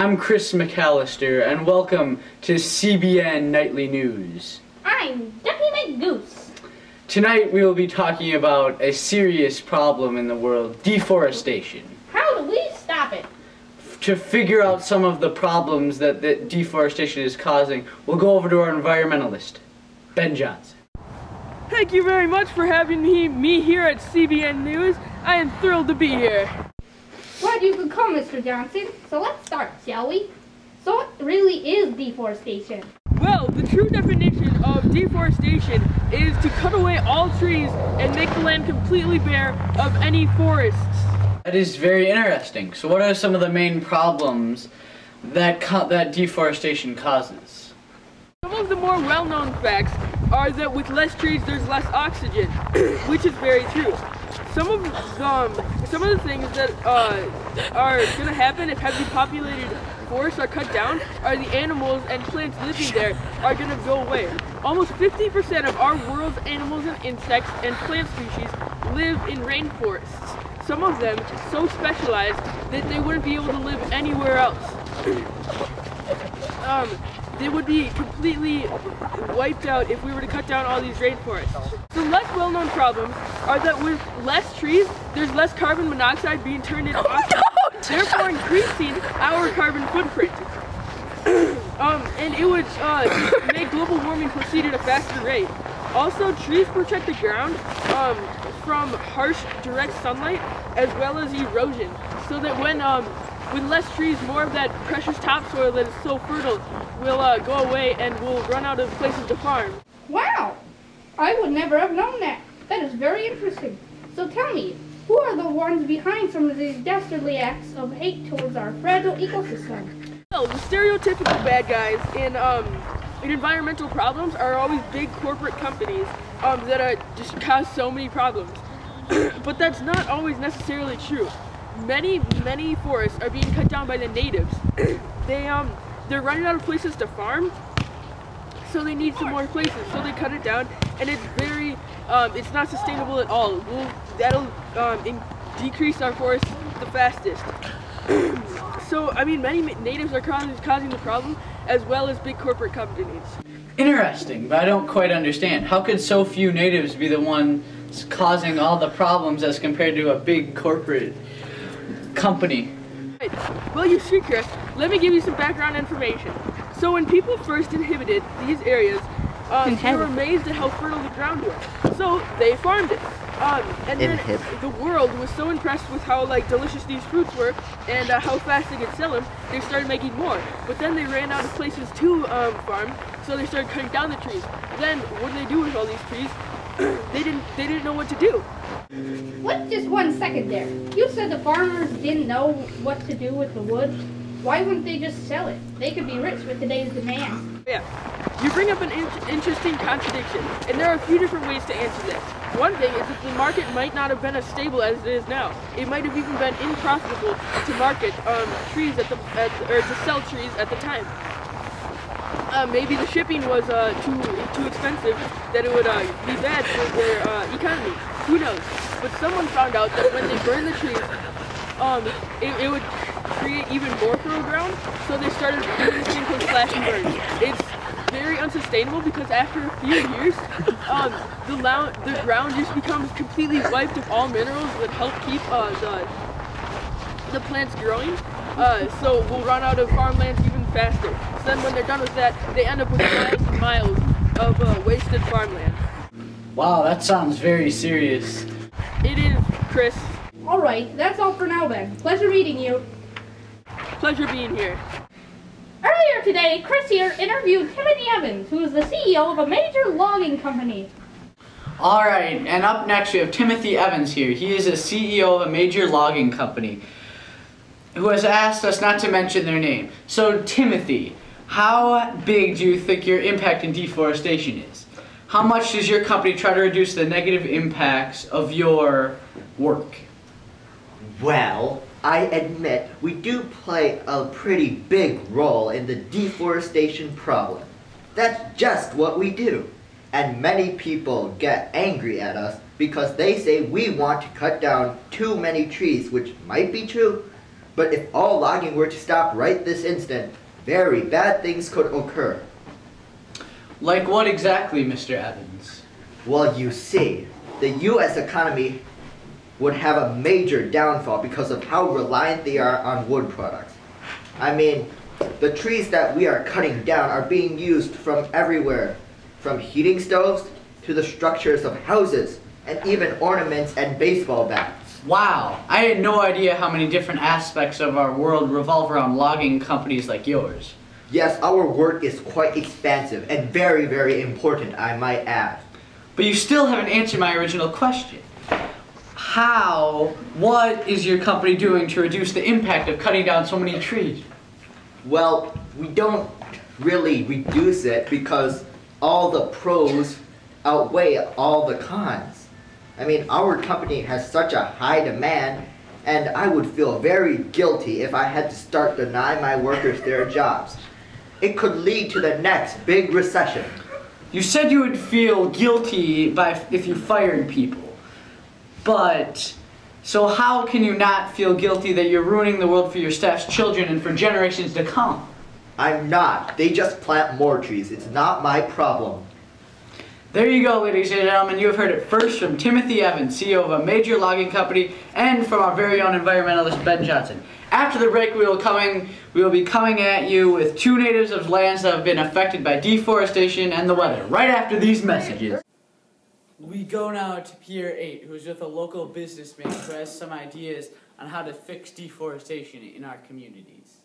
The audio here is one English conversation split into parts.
I'm Chris McAllister, and welcome to CBN Nightly News. I'm Ducky McGoose. Tonight we will be talking about a serious problem in the world, deforestation. How do we stop it? To figure out some of the problems that deforestation is causing, we'll go over to our environmentalist, Ben Johnson. Thank you very much for having me here at CBN News. I am thrilled to be here. Glad you could come, Mr. Johnson. So let's start, shall we? So what really is deforestation? Well, the true definition of deforestation is to cut away all trees and make the land completely bare of any forests. That is very interesting. So what are some of the main problems that deforestation causes? Some of the more well-known facts are that with less trees there's less oxygen, which is very true. Some of the things that are going to happen if heavily populated forests are cut down are the animals and plants living there are going to go away. Almost 50% of our world's animals and insects and plant species live in rainforests. Some of them so specialized that they wouldn't be able to live anywhere else. They would be completely wiped out if we were to cut down all these rainforests. Some less well-known problems are that with less trees, there's less carbon monoxide being turned into oxygen, therefore increasing our carbon footprint. And it would make global warming proceed at a faster rate. Also, trees protect the ground from harsh direct sunlight as well as erosion, so that with less trees, more of that precious topsoil that is so fertile will go away and we'll run out of places to farm. Wow! I would never have known that. That is very interesting. So tell me, who are the ones behind some of these dastardly acts of hate towards our fragile ecosystem? Well, the stereotypical bad guys in environmental problems are always big corporate companies that just cause so many problems. But that's not always necessarily true. Many forests are being cut down by the natives. They're running out of places to farm, so they need some more places. So they cut it down, and it's it's not sustainable at all. That'll decrease our forests the fastest. So I mean, many natives are causing the problem, as well as big corporate companies. Interesting, but I don't quite understand. How could so few natives be the ones causing all the problems as compared to a big corporate company? Well, you see, Chris, let me give you some background information. So when people first inhabited these areas, they were amazed at how fertile the ground was. So they farmed it. And then the world was so impressed with how delicious these fruits were and how fast they could sell them, they started making more. But then they ran out of places to farm, so they started cutting down the trees. Then what did they do with all these trees? They didn't know what to do. Wait just 1 second there. You said the farmers didn't know what to do with the wood. Why wouldn't they just sell it? They could be rich with today's demand. Yeah, you bring up an interesting contradiction, and there are a few different ways to answer this. One thing is that the market might not have been as stable as it is now. It might have even been improfitable to market trees or to sell trees at the time. Maybe the shipping was too expensive that it would be bad for their economy. Who knows? But someone found out that when they burn the trees, it would create even more fertile ground, so they started doing this thing called slash and burn. It's very unsustainable because after a few years, the ground just becomes completely wiped of all minerals that help keep the plants growing. So we'll run out of farmlands even faster. So then when they're done with that, they end up with miles and miles of wasted farmland. Wow, that sounds very serious. It is, Chris. Alright, that's all for now then. Pleasure meeting you. Pleasure being here. Earlier today, Chris here interviewed Timothy Evans, who is the CEO of a major logging company. Alright, and up next we have Timothy Evans here. He is a CEO of a major logging company who has asked us not to mention their name. So Timothy, how big do you think your impact in deforestation is? How much does your company try to reduce the negative impacts of your work? Well, I admit we do play a pretty big role in the deforestation problem. That's just what we do. And many people get angry at us because they say we want to cut down too many trees, which might be true, But if all logging were to stop right this instant, very bad things could occur. Like what exactly, Mr. Evans? Well, you see, the U.S. economy would have a major downfall because of how reliant they are on wood products. I mean, the trees that we are cutting down are being used from everywhere, from heating stoves to the structures of houses, and even ornaments and baseball bats. Wow, I had no idea how many different aspects of our world revolve around logging companies like yours. Yes, our work is quite expansive and very, very important, I might add. But you still haven't answered my original question. What is your company doing to reduce the impact of cutting down so many trees? Well, we don't really reduce it because all the pros outweigh all the cons. I mean, our company has such a high demand, and I would feel very guilty if I had to start denying my workers their jobs. It could lead to the next big recession. You said you would feel guilty if you fired people. But, so how can you not feel guilty that you're ruining the world for your staff's children and for generations to come? I'm not. They just plant more trees. It's not my problem. There you go, ladies and gentlemen. You have heard it first from Timothy Evans, CEO of a major logging company, and from our very own environmentalist, Ben Johnson. After the break, we will be coming at you with two natives of lands that have been affected by deforestation and the weather, right after these messages. We go now to Pier 8, who is with a local businessman who has some ideas on how to fix deforestation in our communities.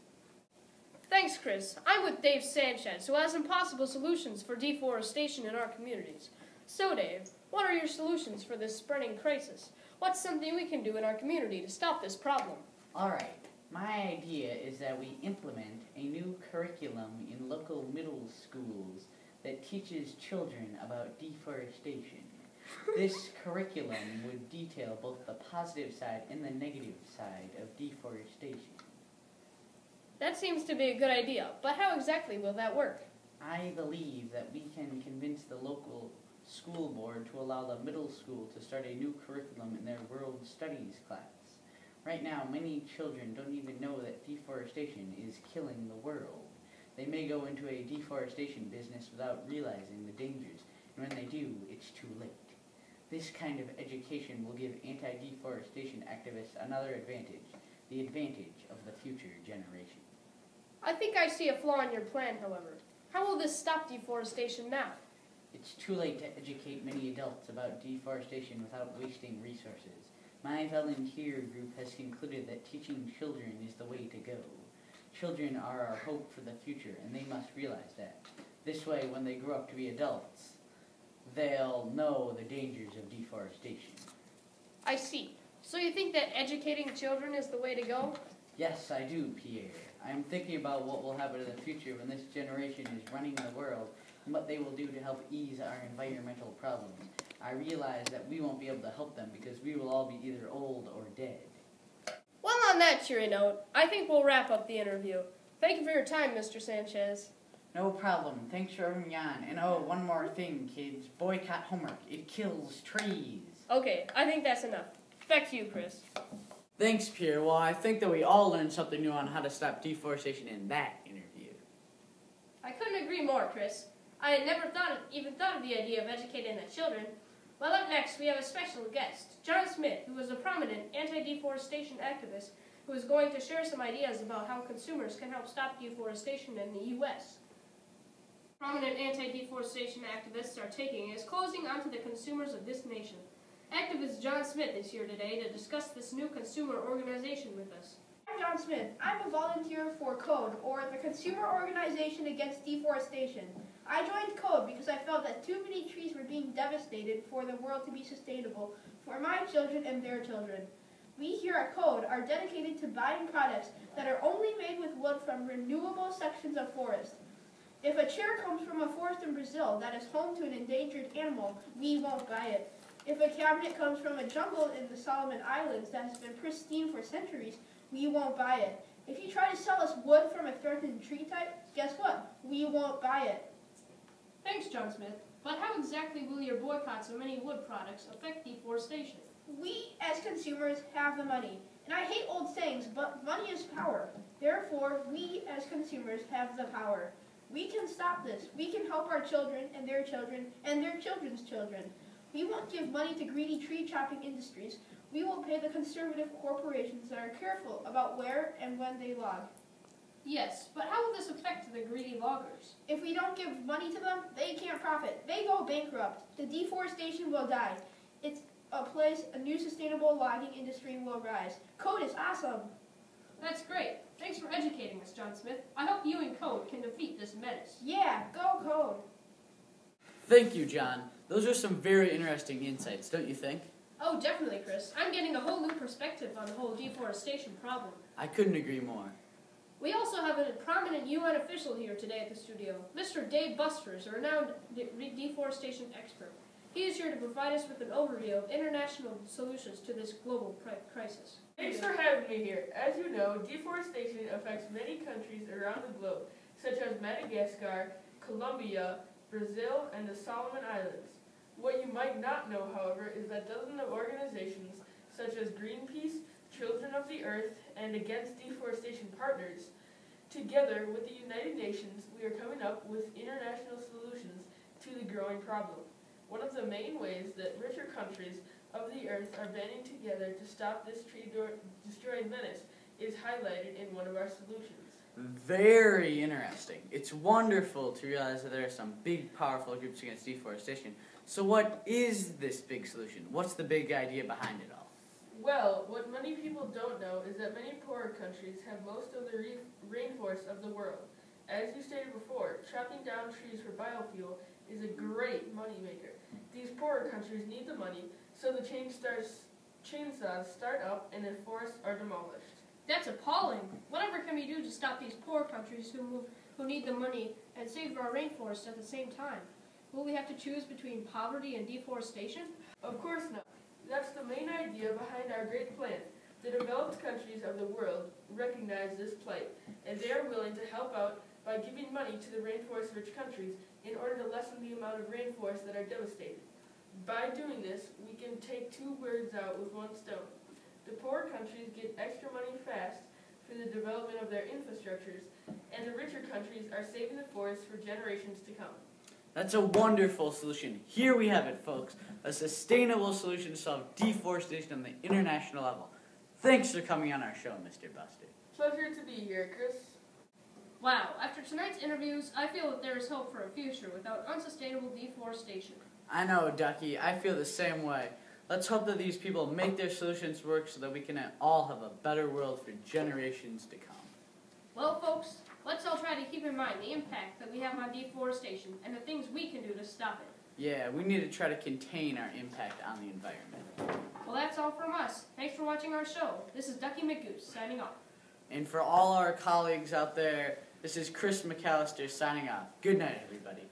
Thanks, Chris. I'm with Dave Sanchez, who has impossible solutions for deforestation in our communities. So, Dave, what are your solutions for this spreading crisis? What's something we can do in our community to stop this problem? All right. My idea is that we implement a new curriculum in local middle schools that teaches children about deforestation. This curriculum would detail both the positive side and the negative side of deforestation. That seems to be a good idea, but how exactly will that work? I believe that we can convince the local school board to allow the middle school to start a new curriculum in their World Studies class. Right now, many children don't even know that deforestation is killing the world. They may go into a deforestation business without realizing the dangers, and when they do, it's too late. This kind of education will give anti-deforestation activists another advantage, the advantage of the future generation. I think I see a flaw in your plan, however. How will this stop deforestation now? It's too late to educate many adults about deforestation without wasting resources. My volunteer group has concluded that teaching children is the way to go. Children are our hope for the future, and they must realize that. This way, when they grow up to be adults, they'll know the dangers of deforestation. I see. So you think that educating children is the way to go? Yes, I do, Pierre. I'm thinking about what will happen in the future when this generation is running the world and what they will do to help ease our environmental problems. I realize that we won't be able to help them because we will all be either old or dead. Well, on that cheery note, I think we'll wrap up the interview. Thank you for your time, Mr. Sanchez. No problem. Thanks for having me on. And oh, one more thing, kids. Boycott homework. It kills trees. Okay, I think that's enough. Back to you, Chris. Thanks, Pierre. Well, I think that we all learned something new on how to stop deforestation in that interview. I couldn't agree more, Chris. I had never even thought of the idea of educating the children. Well, up next, we have a special guest, John Smith, who is a prominent anti-deforestation activist who is going to share some ideas about how consumers can help stop deforestation in the U.S. Prominent anti-deforestation activists are taking is closing onto the consumers of this nation. Activist John Smith is here today to discuss this new consumer organization with us. I'm John Smith. I'm a volunteer for CODE, or the Consumer Organization Against Deforestation. I joined CODE because I felt that too many trees were being devastated for the world to be sustainable for my children and their children. We here at CODE are dedicated to buying products that are only made with wood from renewable sections of forest. If a chair comes from a forest in Brazil that is home to an endangered animal, we won't buy it. If a cabinet comes from a jungle in the Solomon Islands that has been pristine for centuries, we won't buy it. If you try to sell us wood from a threatened tree type, guess what? We won't buy it. Thanks, John Smith. But how exactly will your boycotts of many wood products affect deforestation? We, as consumers, have the money. And I hate old sayings, but money is power. Therefore, we, as consumers, have the power. We can stop this. We can help our children and their children and their children's children. We won't give money to greedy tree-chopping industries. We will pay the conservative corporations that are careful about where and when they log. Yes, but how will this affect the greedy loggers? If we don't give money to them, they can't profit. They go bankrupt. The deforestation will die. It's a place a new sustainable logging industry will rise. Code is awesome. That's great. Thanks for educating us, John Smith. I hope you and Code can defeat this menace. Yeah, go Code. Thank you, John. Those are some very interesting insights, don't you think? Oh, definitely, Chris. I'm getting a whole new perspective on the whole deforestation problem. I couldn't agree more. We also have a prominent UN official here today at the studio, Mr. Dave Busters, a renowned deforestation expert. He is here to provide us with an overview of international solutions to this global crisis. Thanks for having me here. As you know, deforestation affects many countries around the globe, such as Madagascar, Colombia, Brazil, and the Solomon Islands. What you might not know, however, is that dozens of organizations such as Greenpeace, Children of the Earth, and Against Deforestation Partners, together with the United Nations, we are coming up with international solutions to the growing problem. One of the main ways that richer countries of the earth are banding together to stop this tree-destroying menace is highlighted in one of our solutions. Very interesting. It's wonderful to realize that there are some big, powerful groups against deforestation. So what is this big solution? What's the big idea behind it all? Well, what many people don't know is that many poorer countries have most of the rainforests of the world. As you stated before, chopping down trees for biofuel is a great moneymaker. These poorer countries need the money, so the chainsaws start up and the forests are demolished. That's appalling. Whatever can we do to stop these poor countries who need the money and save our rainforests at the same time? Will we have to choose between poverty and deforestation? Of course not. That's the main idea behind our great plan. The developed countries of the world recognize this plight, and they are willing to help out by giving money to the rainforest-rich countries in order to lessen the amount of rainforests that are devastated. By doing this, we can take two birds out with one stone. The poor countries get extra money fast for the development of their infrastructures, and the richer countries are saving the forests for generations to come. That's a wonderful solution. Here we have it, folks. A sustainable solution to solve deforestation on the international level. Thanks for coming on our show, Mr. Buster. Pleasure to be here, Chris. Wow, after tonight's interviews, I feel that there is hope for a future without unsustainable deforestation. I know, Ducky. I feel the same way. Let's hope that these people make their solutions work so that we can all have a better world for generations to come. Well, folks, let's all try to keep in mind the impact that we have on deforestation and the things we can do to stop it. Yeah, we need to try to contain our impact on the environment. Well, that's all from us. Thanks for watching our show. This is Ducky McGoose signing off. And for all our colleagues out there, this is Chris McAllister signing off. Good night, everybody.